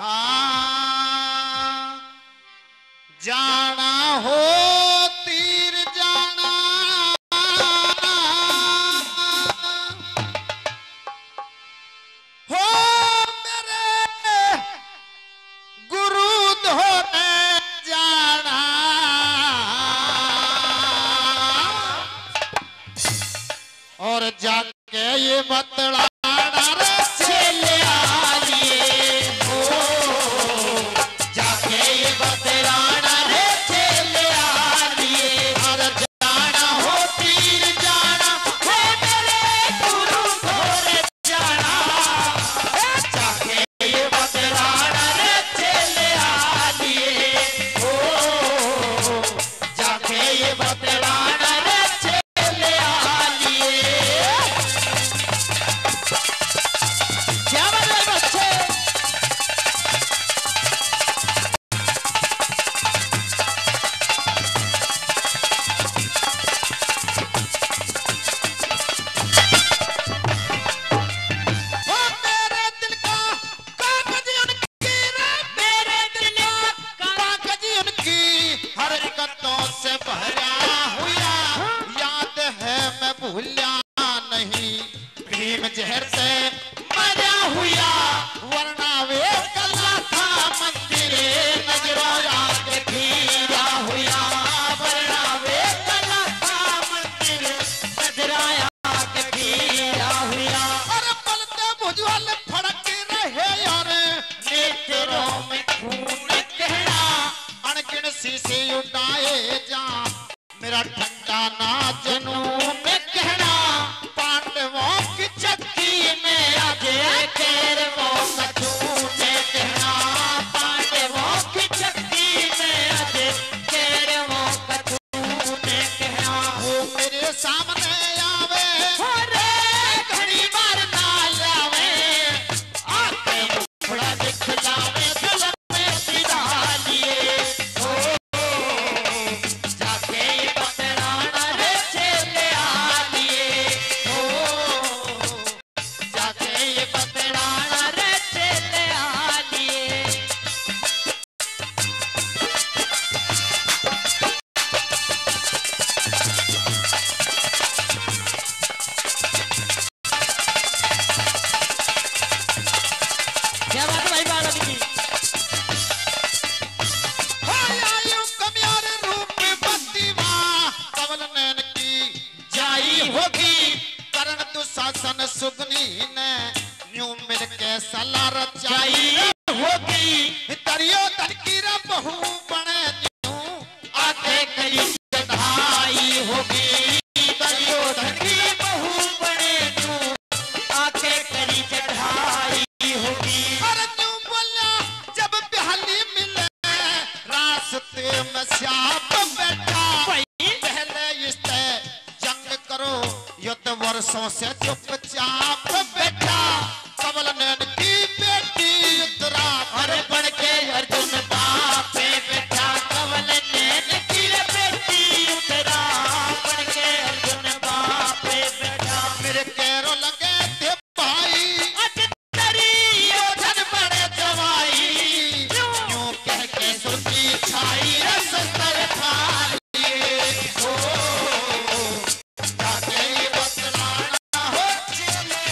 हाँ जाना हो तीर जाना हो मेरे गुरु धोने जाना और जाके ये बतला मेरा ठंडा ना जनून कहना पांडवों की चक्की में आगे कैरवों का छूने कहना पांडवों की चक्की में आगे कैरवों का छूने कहना वो मेरे सामने आवे अरे घड़ी बार ना लावे आके मुखड़ा दिखलावे दिल में सीधा लिए सुगनी ने न्यू मिल के सला रचाई होगी तरियो तनकीर बहू बने न्यू आके कई चढ़ाई होगी तरियो तनकीर बहू बने न्यू आके कई चढ़ाई होगी अरे न्यू बोला जब बिहाली मिले रास्ते में श्याम बैठा पहले इससे जंग करो युद्ध वर्षों से चुपचाप बैठा कमल नैन की बेटी उत्तरा और बढ़ के अर्जुन बापे बैठा कमल नैन की बेटी उत्तरा बढ़ के अर्जुन बापे बैठा मेरे कैरो लगे थे भाई अजतरी योधन बड़े जवाई यूं कह के सुनती छाई रसतर थाली ओ जाके बतलाना हो चले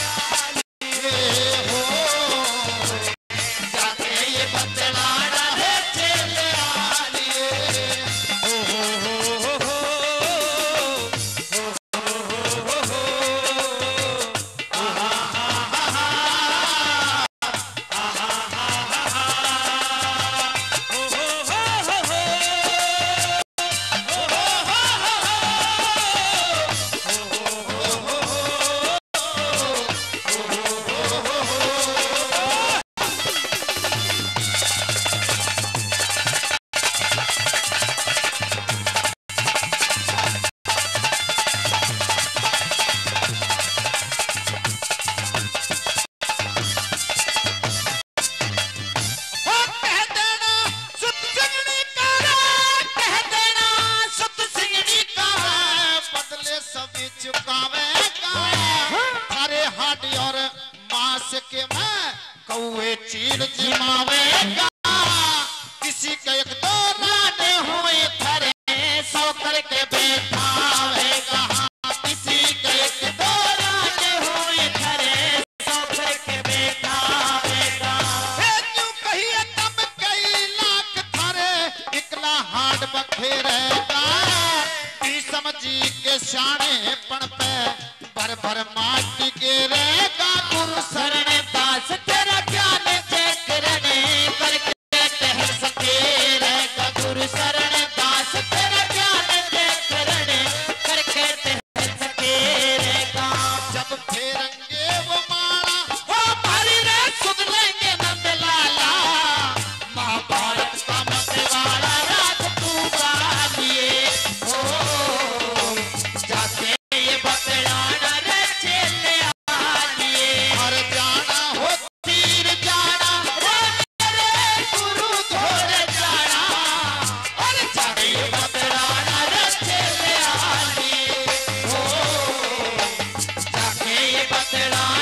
बैठावेगा किसी के एक दो राने हुए थरे सौ करके बैठावेगा किसी के एक दो राने हुए थरे सौ करके बैठावेगा यूं कहिए तब कई लाख थरे इकला हाड बखेरेगा समझी के शाणे पण पे भर भर माटी गिरेगा गुरु शरण दास तेरा ज्ञान चेकरने करके कह सके रहेगा गुरु शरण दास तेरा ज्ञान चेकरने करके कह सके रहेगा जब फेरेंगे वो माला वो मारी रे सुध लेंगे नंद लाला महाभारत का मतवाला राज तू गालिए बतला